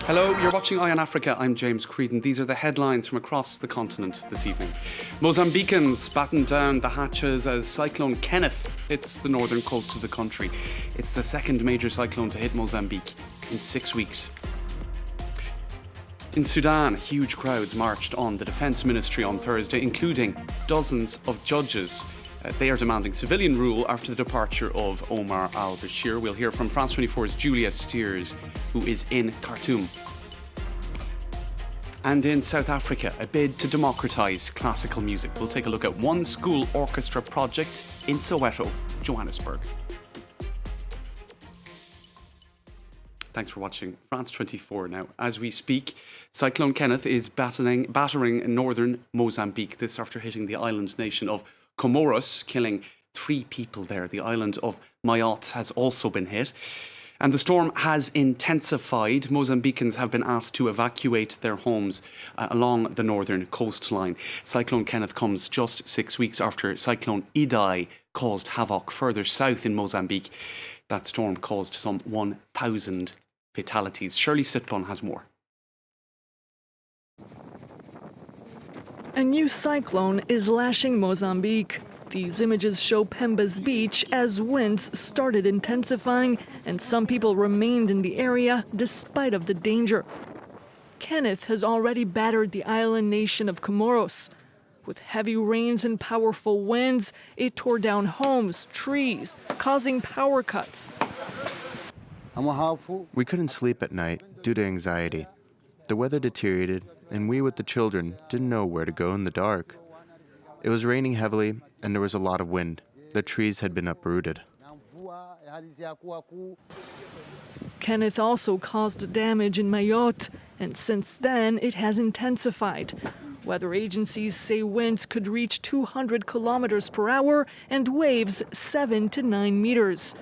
Hello, you're watching Eye on Africa. I'm James Creedon. These are the headlines from across the continent this evening. Mozambicans batten down the hatches as Cyclone Kenneth hits the northern coast of the country. It's the second major cyclone to hit Mozambique in 6 weeks. In Sudan, huge crowds marched on the Defence Ministry on Thursday, including dozens of judges. They are demanding civilian rule after the departure of Omar Al Bashir. We'll hear from France 24's Julia Steers, who is in Khartoum. And in South Africa, a bid to democratise classical music. We'll take a look at one school orchestra project in Soweto, Johannesburg. Thanks for watching France 24 now. As we speak, Cyclone Kenneth is battering northern Mozambique. This after hitting the island nation of Comoros, killing 3 people there. The island of Mayotte has also been hit. And the storm has intensified. Mozambicans have been asked to evacuate their homes along the northern coastline. Cyclone Kenneth comes just 6 weeks after Cyclone Idai caused havoc further south in Mozambique. That storm caused some 1,000 fatalities. Shirley Sitbon has more. A new cyclone is lashing Mozambique. These images show Pemba's beach as winds started intensifying and some people remained in the area despite of the danger. Kenneth has already battered the island nation of Comoros. With heavy rains and powerful winds, it tore down homes, trees, causing power cuts. We couldn't sleep at night due to anxiety. The weather deteriorated, and we with the children didn't know where to go in the dark. It was raining heavily, and there was a lot of wind. The trees had been uprooted. Kenneth also caused damage in Mayotte, and since then it has intensified. Weather agencies say winds could reach 200 kilometers per hour and waves 7 to 9 meters.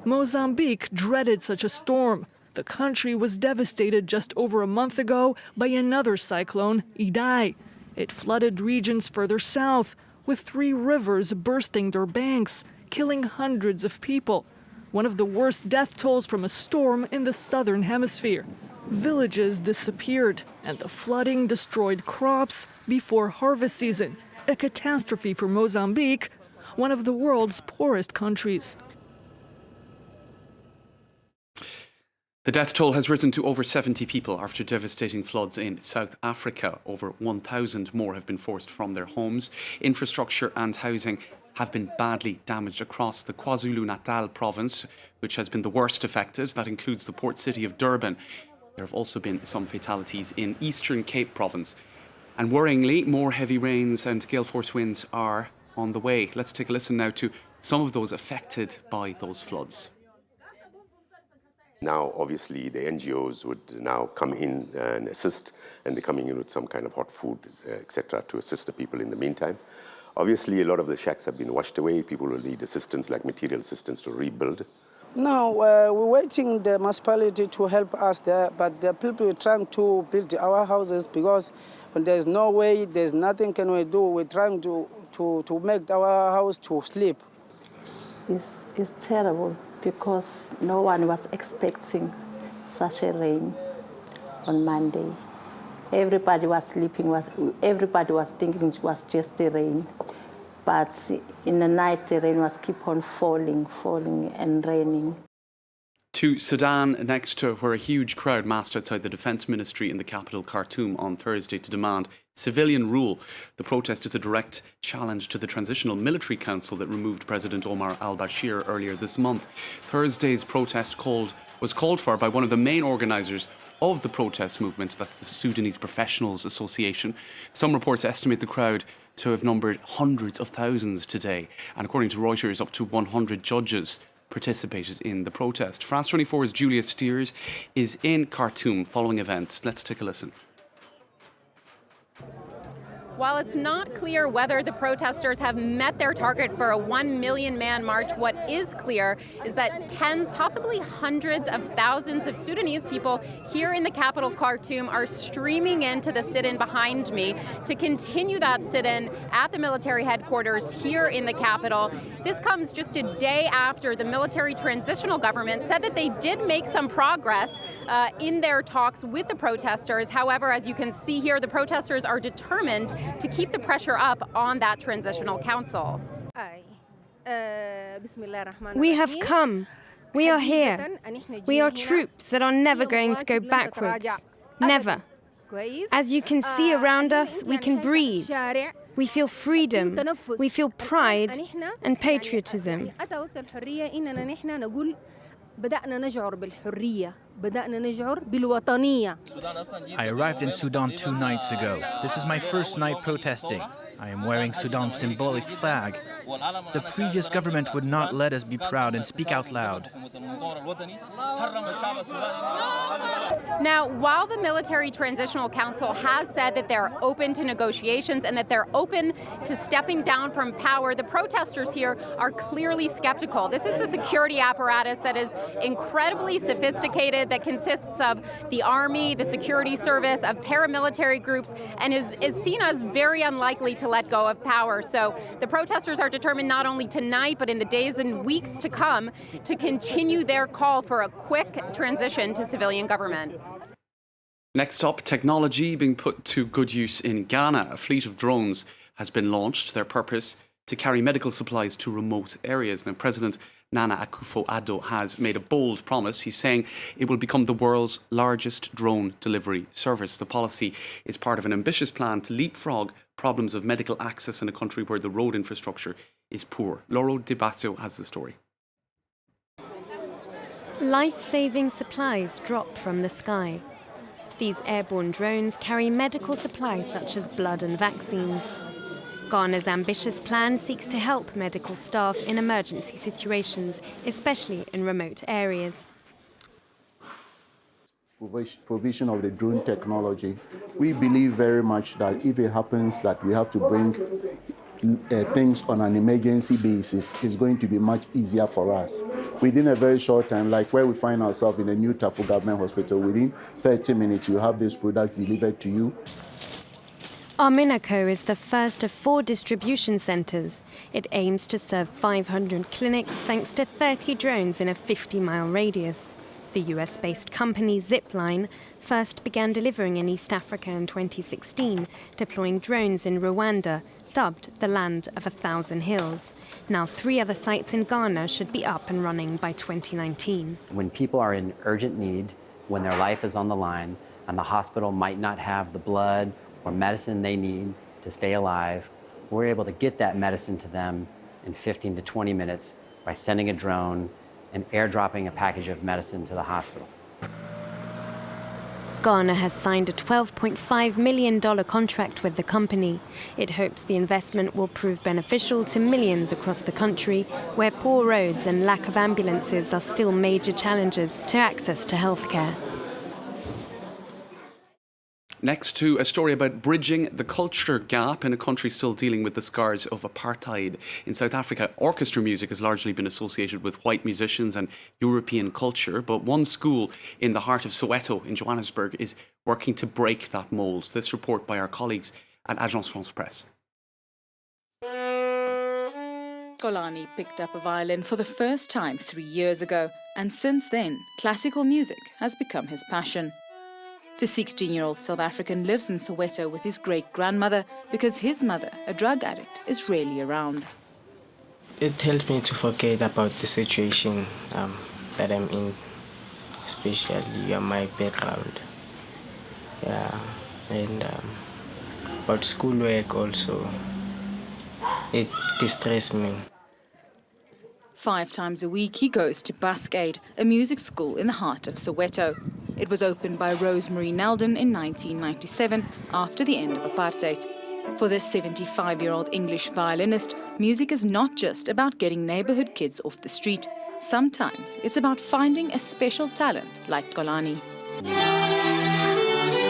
Mozambique dreaded such a storm. The country was devastated just over a month ago by another cyclone, Idai. It flooded regions further south, with 3 rivers bursting their banks, killing hundreds of people. One of the worst death tolls from a storm in the southern hemisphere. Villages disappeared, and the flooding destroyed crops before harvest season, a catastrophe for Mozambique, one of the world's poorest countries. The death toll has risen to over 70 people after devastating floods in South Africa. Over 1,000 more have been forced from their homes. Infrastructure and housing have been badly damaged across the KwaZulu-Natal province, which has been the worst affected. That includes the port city of Durban. There have also been some fatalities in Eastern Cape province. And worryingly, more heavy rains and gale force winds are on the way. Let's take a listen now to some of those affected by those floods. Now, obviously, the NGOs would now come in and assist, and they're coming in with some kind of hot food, etc., to assist the people in the meantime. Obviously, a lot of the shacks have been washed away. People will need assistance, like material assistance, to rebuild. No, we're waiting the municipality to help us there, but the people are trying to build our houses because when there's no way, there's nothing can we do. We're trying to make our house to sleep. It's terrible because no one was expecting such a rain on Monday. Everybody was sleeping, everybody was thinking it was just the rain. But in the night, the rain was keep on falling and raining. To Sudan next, where a huge crowd massed outside the Defence Ministry in the capital Khartoum on Thursday to demand civilian rule. The protest is a direct challenge to the Transitional Military Council that removed President Omar Al Bashir earlier this month. Thursday's protest was called for by one of the main organisers of the protest movement, that's the Sudanese Professionals Association. Some reports estimate the crowd to have numbered hundreds of thousands today, and according to Reuters, up to 100 judges participated in the protest. France 24's Julia Steers is in Khartoum following events. Let's take a listen. While it's not clear whether the protesters have met their target for a 1 million man march, what is clear is that tens, possibly hundreds of thousands of Sudanese people here in the capital Khartoum are streaming into the sit-in behind me to continue that sit-in at the military headquarters here in the capital. This comes just a day after the military transitional government said that they did make some progress in their talks with the protesters. However, as you can see here, the protesters are determined to keep the pressure up on that transitional council. We have come. We are here. We are troops that are never going to go backwards. Never. As you can see around us, we can breathe. We feel freedom. We feel pride and patriotism. I arrived in Sudan 2 nights ago. This is my first night protesting. I am wearing Sudan's symbolic flag. The previous government would not let us be proud and speak out loud. Now, while the Military Transitional Council has said that they're open to negotiations and that they're open to stepping down from power, the protesters here are clearly skeptical. This is a security apparatus that is incredibly sophisticated, that consists of the army, the security service, of paramilitary groups, and is seen as very unlikely to let go of power. So the protesters are determined not only tonight, but in the days and weeks to come, to continue their call for a quick transition to civilian government. Next up, technology being put to good use in Ghana. A fleet of drones has been launched. Their purpose to carry medical supplies to remote areas. Now, President Nana Akufo-Addo has made a bold promise. He's saying it will become the world's largest drone delivery service. The policy is part of an ambitious plan to leapfrog problems of medical access in a country where the road infrastructure is poor. Lauro Di Basio has the story. Life-saving supplies drop from the sky. These airborne drones carry medical supplies such as blood and vaccines. Ghana's ambitious plan seeks to help medical staff in emergency situations, especially in remote areas. Provision of the drone technology, we believe very much that if it happens that we have to bring things on an emergency basis, it's going to be much easier for us. Within a very short time, like where we find ourselves in the new Tafu Government Hospital, within 30 minutes you have this product delivered to you. Arminaco is the first of 4 distribution centres. It aims to serve 500 clinics thanks to 30 drones in a 50-mile radius. The US-based company Zipline first began delivering in East Africa in 2016, deploying drones in Rwanda, dubbed the Land of 1,000 Hills. Now 3 other sites in Ghana should be up and running by 2019. When people are in urgent need, when their life is on the line, and the hospital might not have the blood or medicine they need to stay alive, we're able to get that medicine to them in 15 to 20 minutes by sending a drone and airdropping a package of medicine to the hospital. Ghana has signed a $12.5 million contract with the company. It hopes the investment will prove beneficial to millions across the country, where poor roads and lack of ambulances are still major challenges to access to healthcare. Next to a story about bridging the culture gap in a country still dealing with the scars of apartheid. In South Africa, orchestra music has largely been associated with white musicians and European culture, but one school in the heart of Soweto in Johannesburg is working to break that mould. This report by our colleagues at Agence France Presse. Golani picked up a violin for the first time 3 years ago, and since then, classical music has become his passion. The 16-year-old South African lives in Soweto with his great-grandmother because his mother, a drug addict, is rarely around. It helped me to forget about the situation that I'm in, especially my background. Yeah, and about schoolwork also. It distressed me. 5 times a week he goes to Buskade, a music school in the heart of Soweto. It was opened by Rosemary Nelden in 1997 after the end of apartheid. For this 75-year-old English violinist, music is not just about getting neighborhood kids off the street. Sometimes it's about finding a special talent like Golani.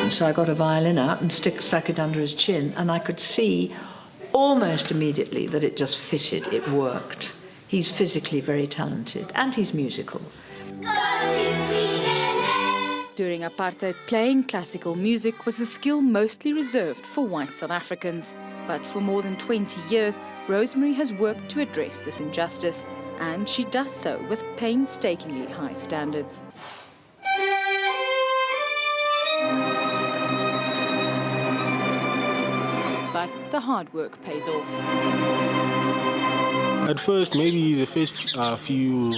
So I got a violin out and stuck it under his chin, and I could see almost immediately that it just fitted, it worked. He's physically very talented, and he's musical. During apartheid, playing classical music was a skill mostly reserved for white South Africans. But for more than 20 years, Rosemary has worked to address this injustice, and she does so with painstakingly high standards. but the hard work pays off. At first, maybe the first few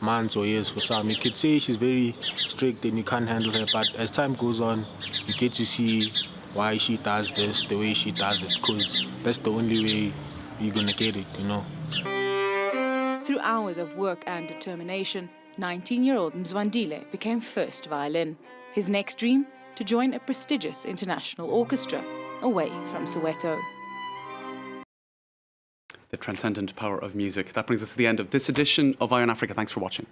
months or years for some, you could say she's very strict and you can't handle her, but as time goes on, you get to see why she does this the way she does it, because that's the only way you're gonna get it, you know. Through hours of work and determination, 19-year-old Mzwandile became first violin. His next dream? To join a prestigious international orchestra away from Soweto. The transcendent power of music. That brings us to the end of this edition of Eye on Africa. Thanks for watching.